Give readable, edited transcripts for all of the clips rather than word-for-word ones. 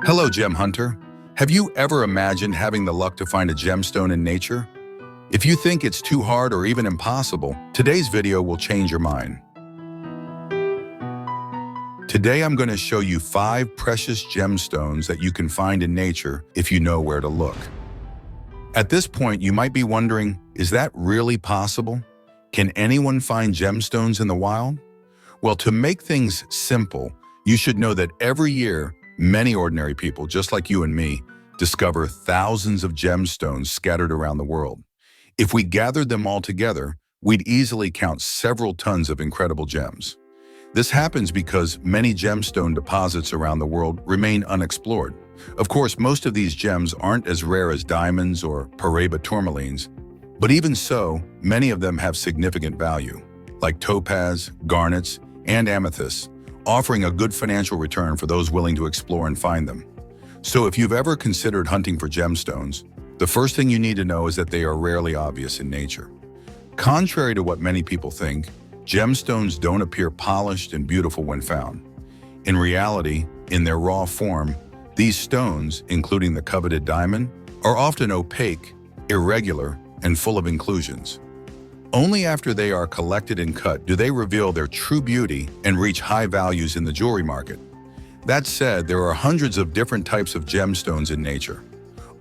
Hello, gem hunter. Have you ever imagined having the luck to find a gemstone in nature? If you think it's too hard or even impossible, today's video will change your mind. Today I'm going to show you 5 precious gemstones that you can find in nature if you know where to look. At this point, you might be wondering, is that really possible? Can anyone find gemstones in the wild? Well, to make things simple, you should know that every year, many ordinary people, just like you and me, discover thousands of gemstones scattered around the world. If we gathered them all together, we'd easily count several tons of incredible gems. This happens because many gemstone deposits around the world remain unexplored. Of course, most of these gems aren't as rare as diamonds or Paradot tourmalines, but even so, many of them have significant value, like topaz, garnets, and amethysts, offering a good financial return for those willing to explore and find them. So if you've ever considered hunting for gemstones, the first thing you need to know is that they are rarely obvious in nature. Contrary to what many people think, gemstones don't appear polished and beautiful when found. In reality, in their raw form, these stones, including the coveted diamond, are often opaque, irregular, and full of inclusions. Only after they are collected and cut do they reveal their true beauty and reach high values in the jewelry market. That said, there are hundreds of different types of gemstones in nature.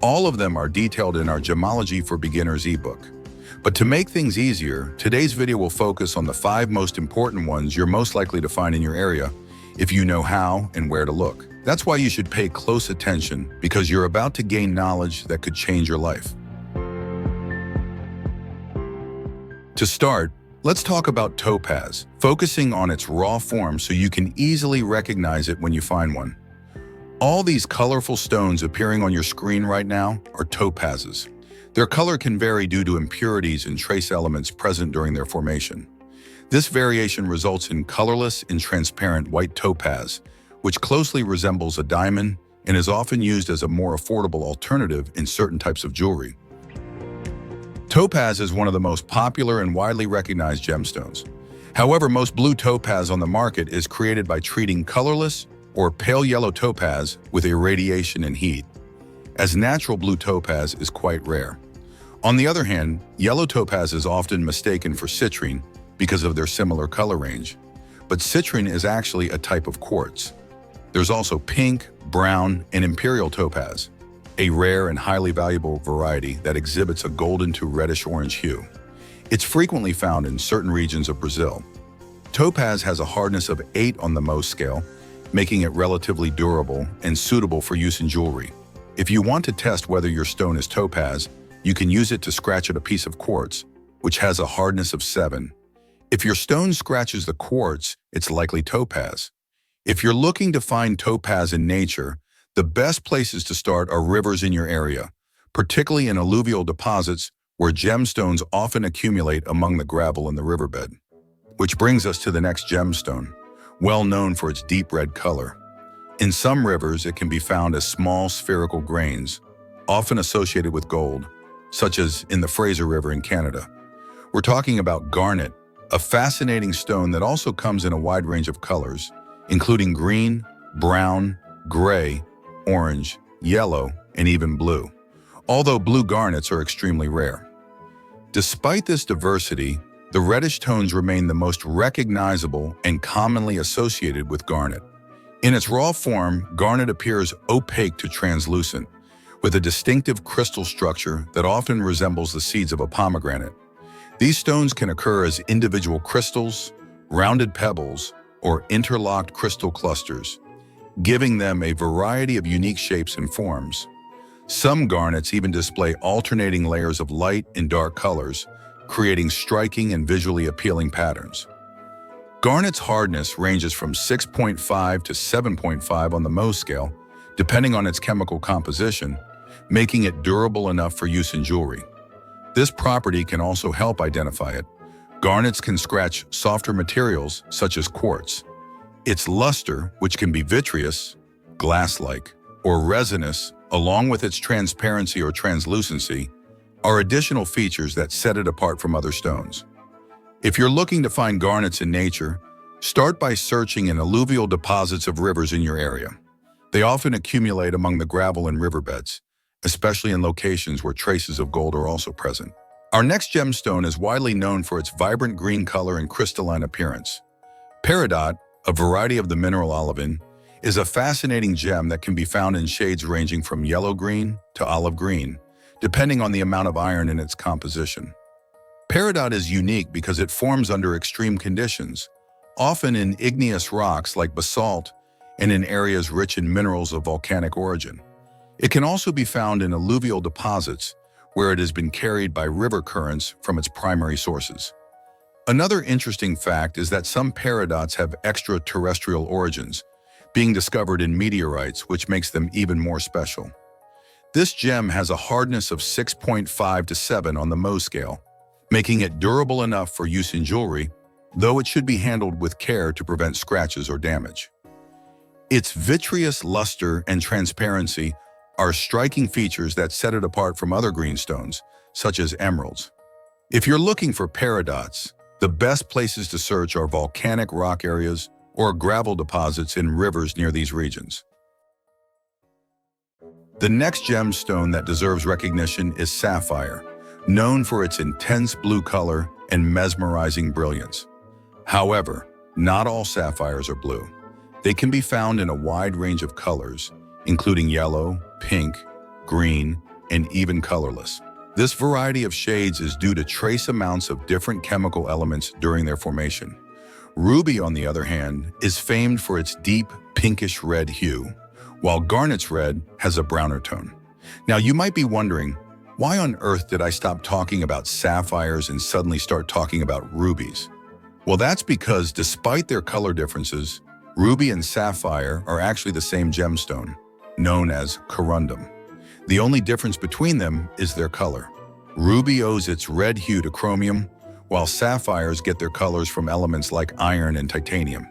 All of them are detailed in our Gemology for Beginners ebook. But to make things easier, today's video will focus on the 5 most important ones you're most likely to find in your area if you know how and where to look. That's why you should pay close attention, because you're about to gain knowledge that could change your life. To start, let's talk about topaz, focusing on its raw form so you can easily recognize it when you find one. All these colorful stones appearing on your screen right now are topazes. Their color can vary due to impurities and trace elements present during their formation. This variation results in colorless and transparent white topaz, which closely resembles a diamond and is often used as a more affordable alternative in certain types of jewelry. Topaz is one of the most popular and widely recognized gemstones. However, most blue topaz on the market is created by treating colorless or pale yellow topaz with irradiation and heat, as natural blue topaz is quite rare. On the other hand, yellow topaz is often mistaken for citrine because of their similar color range, but citrine is actually a type of quartz. There's also pink, brown, and imperial topaz, a rare and highly valuable variety that exhibits a golden to reddish-orange hue. It's frequently found in certain regions of Brazil. Topaz has a hardness of 8 on the Mohs scale, making it relatively durable and suitable for use in jewelry. If you want to test whether your stone is topaz, you can use it to scratch at a piece of quartz, which has a hardness of 7. If your stone scratches the quartz, it's likely topaz. If you're looking to find topaz in nature, the best places to start are rivers in your area, particularly in alluvial deposits where gemstones often accumulate among the gravel in the riverbed. Which brings us to the next gemstone, well known for its deep red color. In some rivers, it can be found as small spherical grains, often associated with gold, such as in the Fraser River in Canada. We're talking about garnet, a fascinating stone that also comes in a wide range of colors, including green, brown, gray, orange, yellow, and even blue, although blue garnets are extremely rare. Despite this diversity, the reddish tones remain the most recognizable and commonly associated with garnet. In its raw form, garnet appears opaque to translucent, with a distinctive crystal structure that often resembles the seeds of a pomegranate. These stones can occur as individual crystals, rounded pebbles, or interlocked crystal clusters, giving them a variety of unique shapes and forms. Some garnets even display alternating layers of light and dark colors, creating striking and visually appealing patterns. Garnet's hardness ranges from 6.5 to 7.5 on the Mohs scale, depending on its chemical composition, making it durable enough for use in jewelry. This property can also help identify it. Garnets can scratch softer materials such as quartz. Its luster, which can be vitreous, glass-like, or resinous, along with its transparency or translucency, are additional features that set it apart from other stones. If you're looking to find garnets in nature, start by searching in alluvial deposits of rivers in your area. They often accumulate among the gravel and riverbeds, especially in locations where traces of gold are also present. Our next gemstone is widely known for its vibrant green color and crystalline appearance. Paradot, a variety of the mineral olivine, is a fascinating gem that can be found in shades ranging from yellow-green to olive-green, depending on the amount of iron in its composition. Paradot is unique because it forms under extreme conditions, often in igneous rocks like basalt and in areas rich in minerals of volcanic origin. It can also be found in alluvial deposits, where it has been carried by river currents from its primary sources. Another interesting fact is that some paradots have extraterrestrial origins, being discovered in meteorites, which makes them even more special. This gem has a hardness of 6.5 to 7 on the Mohs scale, making it durable enough for use in jewelry, though it should be handled with care to prevent scratches or damage. Its vitreous luster and transparency are striking features that set it apart from other green stones, such as emeralds. If you're looking for paradots, the best places to search are volcanic rock areas or gravel deposits in rivers near these regions. The next gemstone that deserves recognition is sapphire, known for its intense blue color and mesmerizing brilliance. However, not all sapphires are blue. They can be found in a wide range of colors, including yellow, pink, green, and even colorless. This variety of shades is due to trace amounts of different chemical elements during their formation. Ruby, on the other hand, is famed for its deep pinkish red hue, while garnet's red has a browner tone. Now, you might be wondering, why on earth did I stop talking about sapphires and suddenly start talking about rubies? Well, that's because despite their color differences, ruby and sapphire are actually the same gemstone, known as corundum. The only difference between them is their color. Ruby owes its red hue to chromium, while sapphires get their colors from elements like iron and titanium.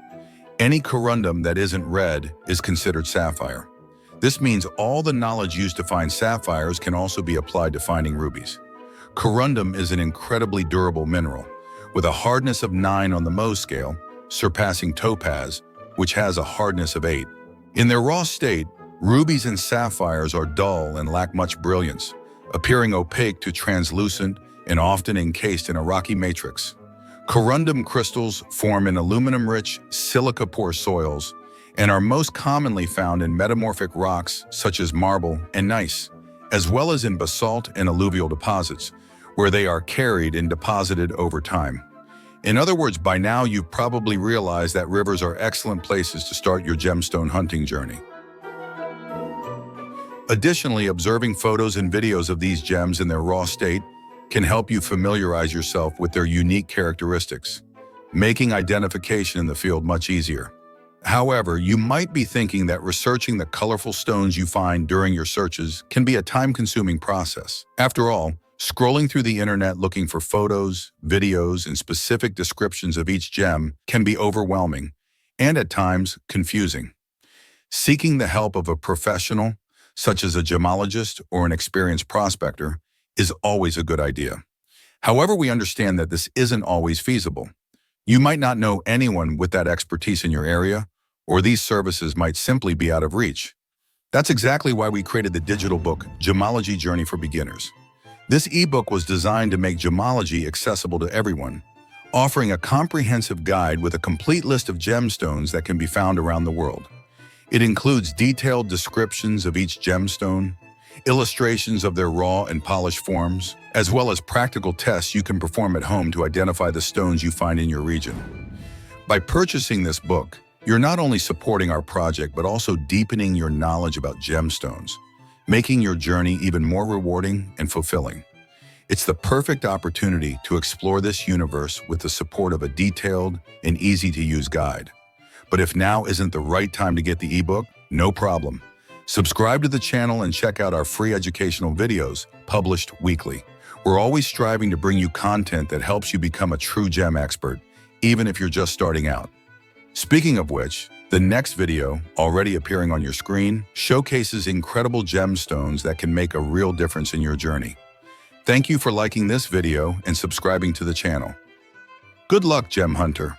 Any corundum that isn't red is considered sapphire. This means all the knowledge used to find sapphires can also be applied to finding rubies. Corundum is an incredibly durable mineral, with a hardness of 9 on the Mohs scale, surpassing topaz, which has a hardness of 8. In their raw state, rubies and sapphires are dull and lack much brilliance, appearing opaque to translucent and often encased in a rocky matrix. Corundum crystals form in aluminum-rich, silica-poor soils and are most commonly found in metamorphic rocks such as marble and gneiss, as well as in basalt and alluvial deposits, where they are carried and deposited over time. In other words, by now you've probably realized that rivers are excellent places to start your gemstone hunting journey. Additionally, observing photos and videos of these gems in their raw state can help you familiarize yourself with their unique characteristics, making identification in the field much easier. However, you might be thinking that researching the colorful stones you find during your searches can be a time-consuming process. After all, scrolling through the internet looking for photos, videos, and specific descriptions of each gem can be overwhelming and at times confusing. Seeking the help of a professional, such as a gemologist or an experienced prospector, is always a good idea. However, we understand that this isn't always feasible. You might not know anyone with that expertise in your area, or these services might simply be out of reach. That's exactly why we created the digital book, Gemology Journey for Beginners. This ebook was designed to make gemology accessible to everyone, offering a comprehensive guide with a complete list of gemstones that can be found around the world. It includes detailed descriptions of each gemstone, illustrations of their raw and polished forms, as well as practical tests you can perform at home to identify the stones you find in your region. By purchasing this book, you're not only supporting our project, but also deepening your knowledge about gemstones, making your journey even more rewarding and fulfilling. It's the perfect opportunity to explore this universe with the support of a detailed and easy-to-use guide. But if now isn't the right time to get the ebook, no problem. Subscribe to the channel and check out our free educational videos published weekly. We're always striving to bring you content that helps you become a true gem expert, even if you're just starting out. Speaking of which, the next video, already appearing on your screen, showcases incredible gemstones that can make a real difference in your journey. Thank you for liking this video and subscribing to the channel. Good luck, Gem Hunter!